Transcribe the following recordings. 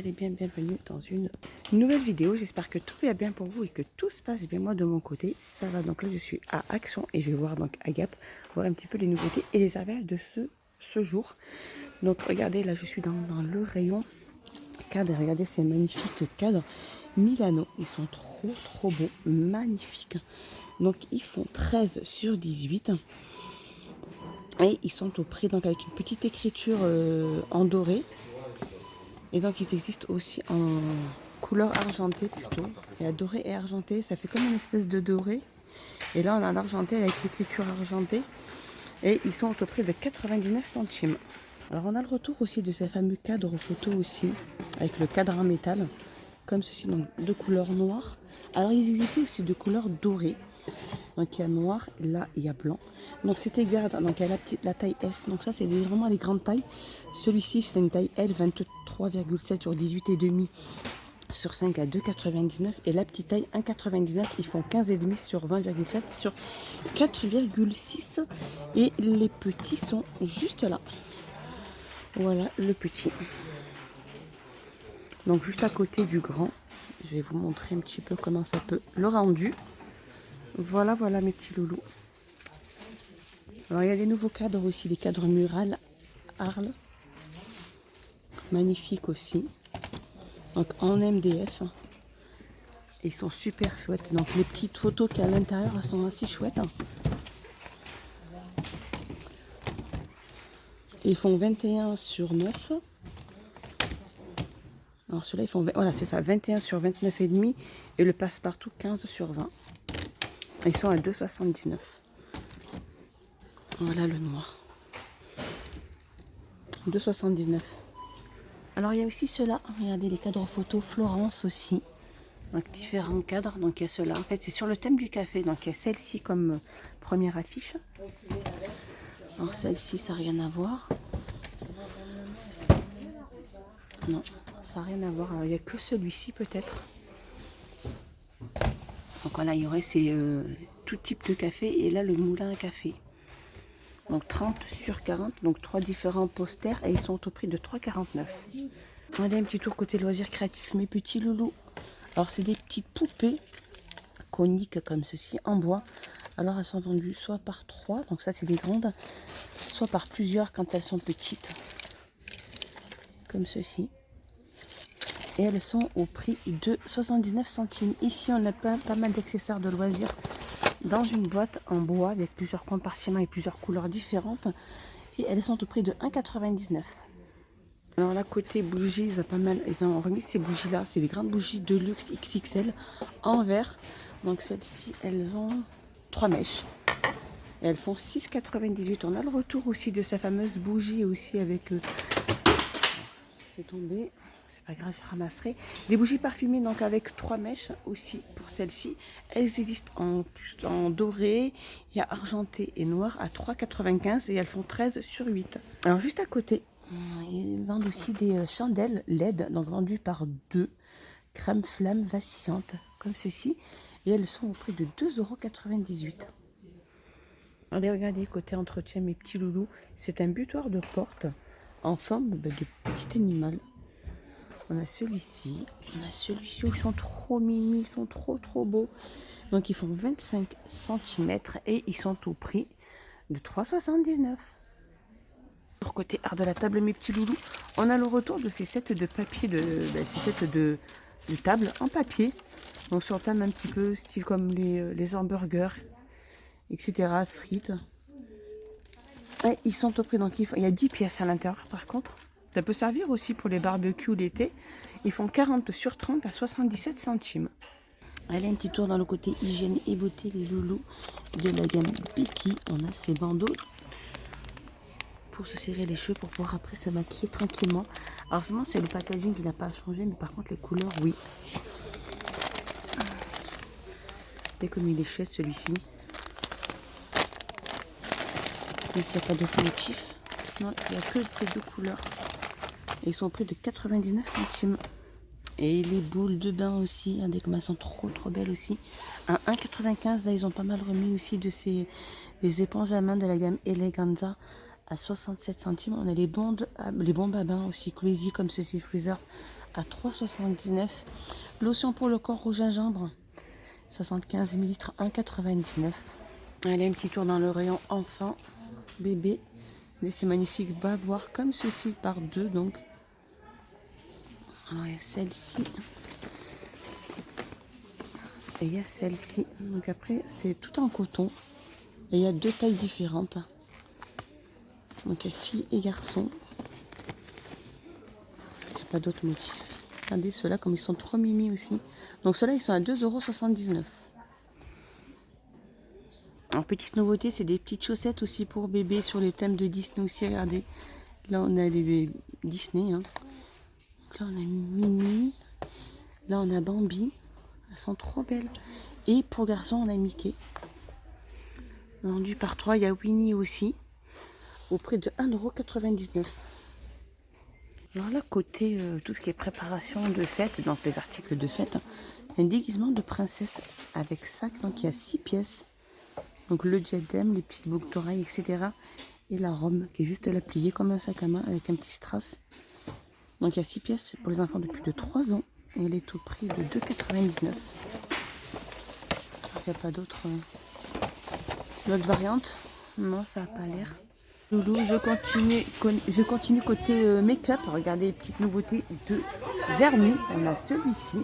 allez bien, bienvenue dans une nouvelle vidéo. J'espère que tout va bien pour vous et que tout se passe bien. Moi de mon côté, ça va. Donc là je suis à Action et je vais voir donc à Gap, voir un petit peu les nouveautés et les arrivages de ce jour. Donc regardez, là je suis dans le rayon cadre. Regardez ces magnifiques cadres Milano. Ils sont trop beaux, magnifiques. Donc ils font 13 sur 18. Et ils sont au prix donc avec une petite écriture en doré. Et donc ils existent aussi en couleur argentée plutôt. Il y a doré et argenté, ça fait comme une espèce de doré. Et là on a un argenté avec l'écriture argentée. Et ils sont au prix de 99 centimes. Alors on a le retour aussi de ces fameux cadres photo aussi, avec le cadre en métal, comme ceci, donc de couleur noire. Alors ils existent aussi de couleur dorée. Donc il y a noir, là il y a blanc. Donc c'était garde, donc il y a la taille S. Donc ça c'est vraiment les grandes tailles. Celui-ci c'est une taille L, 23,7 sur 18,5 sur 5 à 2,99. Et la petite taille 1,99, ils font 15,5 sur 20,7 sur 4,6. Et les petits sont juste là. Voilà le petit. Donc juste à côté du grand. Je vais vous montrer un petit peu comment ça peut le rendu. Voilà mes petits loulous. Alors il y a des nouveaux cadres aussi, des cadres murales Arles. Magnifiques aussi. Donc en MDF. Ils sont super chouettes. Donc les petites photos qu'il y a à l'intérieur, elles sont assez chouettes. Ils font 21 sur 9. Alors ceux-là ils font, voilà c'est ça, 21 sur 29,5. Et le passe-partout 15 sur 20. Ils sont à 2,79. Voilà le noir. 2,79. Alors il y a aussi ceux-là. Regardez les cadres photos Florence aussi. Donc différents cadres. Donc il y a ceux-là. En fait c'est sur le thème du café. Donc il y a celle-ci comme première affiche. Alors celle-ci ça n'a rien à voir. Non, ça n'a rien à voir. Alors il n'y a que celui-ci peut-être. Donc voilà, il y aurait tout type de café et là le moulin à café. Donc 30 sur 40, donc 3 différents posters et ils sont au prix de 3,49. Regardez un petit tour côté loisirs créatifs, mes petits loulous. Alors c'est des petites poupées coniques comme ceci en bois. Alors elles sont vendues soit par 3, donc ça c'est des grandes, soit par plusieurs quand elles sont petites. Comme ceci. Et elles sont au prix de 79 centimes. Ici, on a pas mal d'accessoires de loisirs dans une boîte en bois avec plusieurs compartiments et plusieurs couleurs différentes. Et elles sont au prix de 1,99. Alors là, côté bougies, ils ont remis ces bougies-là. C'est des grandes bougies de luxe XXL en verre. Donc celles-ci, elles ont 3 mèches. Et elles font 6,98. On a le retour aussi de sa fameuse bougie aussi avec... c'est tombé. Pas grave, je ramasserai. Des bougies parfumées donc avec 3 mèches aussi pour celles-ci. Elles existent en doré, il y a argenté et noir à 3,95 et elles font 13 sur 8. Alors juste à côté, ils vendent aussi des chandelles LED, donc vendues par 2, crème flamme vacillante comme ceci. Et elles sont au prix de 2,98 €. Allez, regardez, côté entretien, mes petits loulous, c'est un butoir de porte en forme de petit animal. On a celui-ci, où ils sont trop mimi, ils sont trop beaux. Donc ils font 25 cm et ils sont au prix de 3,79 €. Pour côté art de la table, mes petits loulous, on a le retour de ces sets de papier, ces sets de table en papier. Donc sur le thème un petit peu style comme les hamburgers, etc. frites. Et ils sont au prix, donc il y a 10 pièces à l'intérieur par contre. Ça peut servir aussi pour les barbecues l'été. Ils font 40 sur 30 à 77 centimes. Allez, un petit tour dans le côté hygiène et beauté, les loulous de la gamme Becky. On a ces bandeaux pour se serrer les cheveux, pour pouvoir après se maquiller tranquillement. Alors vraiment, c'est le packaging qui n'a pas changé, mais par contre les couleurs, oui. C'est comme il est chouette celui-ci. Ici, il n'y a pas d'autre motif. Non, il n'y a que ces deux couleurs. Et ils sont au prix de 99 centimes. Et les boules de bain aussi, hein, comme elles sont trop belles aussi. À 1,95 €, là ils ont pas mal remis aussi de les éponges à main de la gamme Eleganza à 67 centimes. On a les bombes à bain aussi, Crazy comme ceci, Freezer à 3,79 €. Lotion pour le corps au gingembre, 75 ml, 1,99 €. Allez, un petit tour dans le rayon enfant, bébé. Et ces magnifiques bavoirs comme ceci par deux. Donc, alors il y a celle-ci. Et il y a celle-ci. Donc après, c'est tout en coton. Et il y a deux tailles différentes. Donc il y a filles et garçons. Il n'y a pas d'autres motifs. Regardez ceux-là, comme ils sont trop mimi aussi. Donc ceux-là, ils sont à 2,79 €. Alors, petite nouveauté, c'est des petites chaussettes aussi pour bébé sur les thèmes de Disney aussi. Regardez, là on a les Disney. Hein. Donc, là on a Minnie. Là on a Bambi. Elles sont trop belles. Et pour garçon, on a Mickey. Vendu par 3. Il y a Winnie aussi. Au prix de 1,99 €. Alors là, côté tout ce qui est préparation de fête, donc les articles de fête, hein, un déguisement de princesse avec sac. Donc il y a 6 pièces. Donc le diadème, les petites boucles d'oreilles, etc. Et la robe qui est juste là pliée comme un sac à main avec un petit strass. Donc il y a 6 pièces pour les enfants de plus de 3 ans. Et elle est au prix de 2,99 €. Il n'y a pas d'autres variantes. Non, ça n'a pas l'air. Loulou, je continue côté make-up. Regardez les petites nouveautés de vernis. On a celui-ci,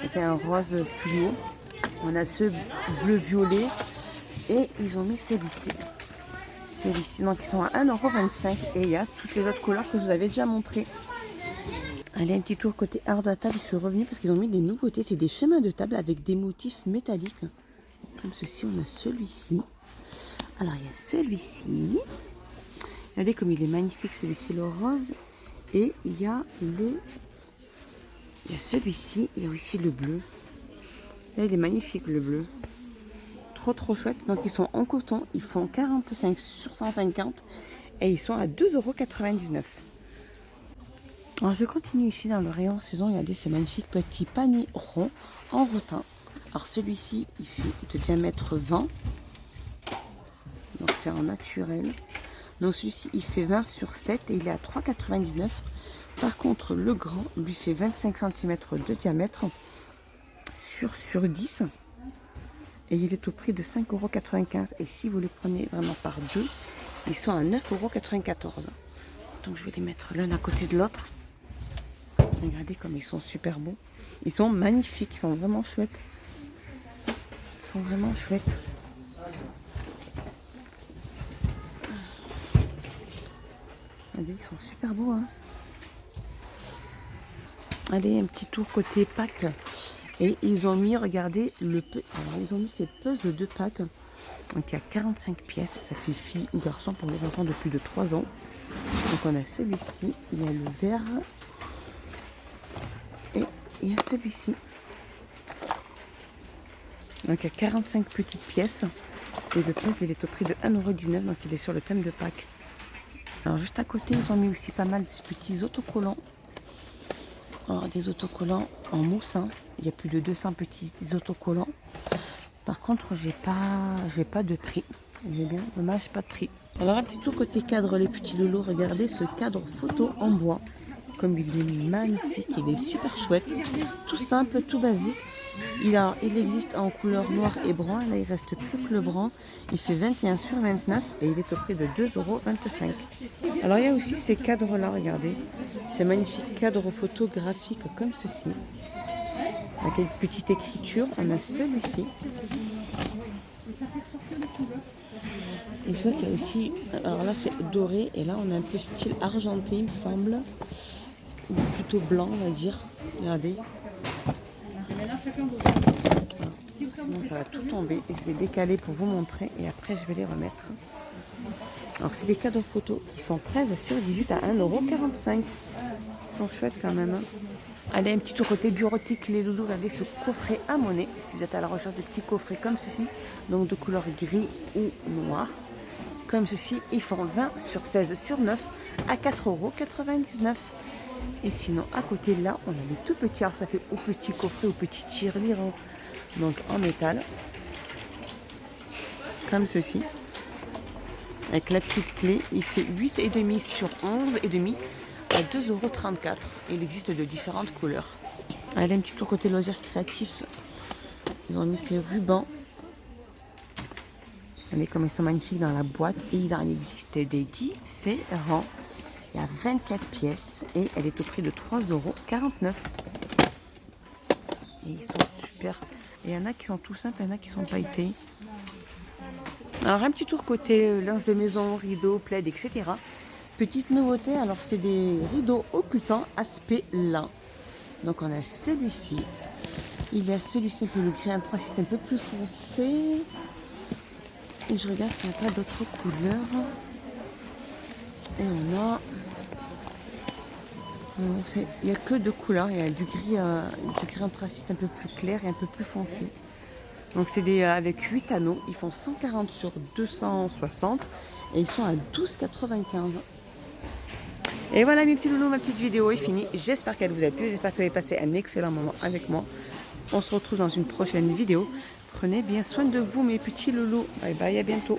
avec un rose fluo. On a ce bleu-violet. Et ils ont mis celui-ci. Celui-ci, donc ils sont à 1,25 €. Et il y a toutes les autres couleurs que je vous avais déjà montrées. Allez, un petit tour côté art de la table. Je suis revenue parce qu'ils ont mis des nouveautés. C'est des chemins de table avec des motifs métalliques. Comme ceci, on a celui-ci. Alors, il y a celui-ci. Regardez comme il est magnifique, celui-ci, le rose. Et il y a celui-ci. Il y a aussi le bleu. Là, il est magnifique, le bleu. Trop chouette. Donc, ils sont en coton. Ils font 45 sur 150. Et ils sont à 2,99 €. Alors, je continue ici dans le rayon saison. Regardez ces magnifiques petits paniers ronds en rotin. Alors, celui-ci, il fait de diamètre 20. Donc, c'est en naturel. Donc, celui-ci, il fait 20 sur 7 et il est à 3,99 €. Par contre, le grand, lui, fait 25 cm de diamètre sur 10. Et il est au prix de 5,95 €. Et si vous le prenez vraiment par deux, ils sont à 9,94 €. Donc, je vais les mettre l'un à côté de l'autre. Regardez comme ils sont super beaux. Ils sont magnifiques, ils sont vraiment chouettes. Ils sont vraiment chouettes. Regardez, ils sont super beaux. Hein. Allez, un petit tour côté Pâques. Et ils ont mis, regardez, alors ils ont mis ces puzzles de Pâques. Donc il y a 45 pièces. Ça fait fille ou garçon pour les enfants de plus de 3 ans. Donc on a celui-ci, il y a le vert. Et il y a celui-ci. Donc il y a 45 petites pièces. Et le puzzle, il est au prix de 1,19 €. Donc il est sur le thème de Pâques. Alors juste à côté, ils ont mis aussi pas mal de ces petits autocollants. Alors des autocollants en mousse. Hein. Il y a plus de 200 petits autocollants. Par contre, j'ai pas de prix. J'ai bien dommage, pas de prix. Alors un petit tour côté cadre, les petits loulous. Regardez ce cadre photo en bois. Comme il est magnifique, il est super chouette. Tout simple, tout basique. Il existe en couleur noire et brun. Là, il reste plus que le brun. Il fait 21 sur 29 et il est au prix de 2,25 €. Alors, il y a aussi ces cadres-là, regardez. Ces magnifiques cadres photographiques comme ceci. Avec une petite écriture. On a celui-ci. Et je vois qu'il y a aussi... Alors là, c'est doré. Et là, on a un peu style argenté, il me semble. Ou plutôt blanc, on va dire. Regardez. Sinon ça va tout tomber et je vais décaler pour vous montrer et après je vais les remettre. Alors c'est des cadeaux photos qui font 13 sur 18 à 1,45 €. Ils sont chouettes quand même. Hein. Allez, un petit tour côté bureautique, les loulous. Regardez ce coffret à monnaie. Si vous êtes à la recherche de petits coffrets comme ceci, donc de couleur gris ou noir, comme ceci, ils font 20 sur 16 sur 9 à 4,99 €. Et sinon, à côté là, on a des tout petits. Alors, ça fait au petit coffret, au petit tirelire, donc en métal, comme ceci. Avec la petite clé, il fait 8,5 sur 11,5 à 2,34 €. Il existe de différentes couleurs. Allez, un petit tour côté loisirs créatifs. Ils ont mis ces rubans. Regardez comme ils sont magnifiques dans la boîte. Et il en existe des différents. Il y a 24 pièces et elle est au prix de 3,49 €. Et ils sont super. Et il y en a qui sont tout simples, il y en a qui sont pailletés. Alors un petit tour côté linge de maison, rideaux, plaid, etc. Petite nouveauté, alors c'est des rideaux occultants aspect lin. Donc on a celui-ci. Il y a celui-ci, un peu le gris anthracite un peu plus foncé. Et je regarde s'il n'y a pas d'autres couleurs. Et on a... il n'y a que deux couleurs. Il y a du gris anthracite un peu plus clair et un peu plus foncé. Donc c'est des avec 8 anneaux. Ils font 140 sur 260. Et ils sont à 12,95 €. Et voilà mes petits loulous, ma petite vidéo est finie. J'espère qu'elle vous a plu. J'espère que vous avez passé un excellent moment avec moi. On se retrouve dans une prochaine vidéo. Prenez bien soin de vous mes petits loulous. Bye bye, à bientôt.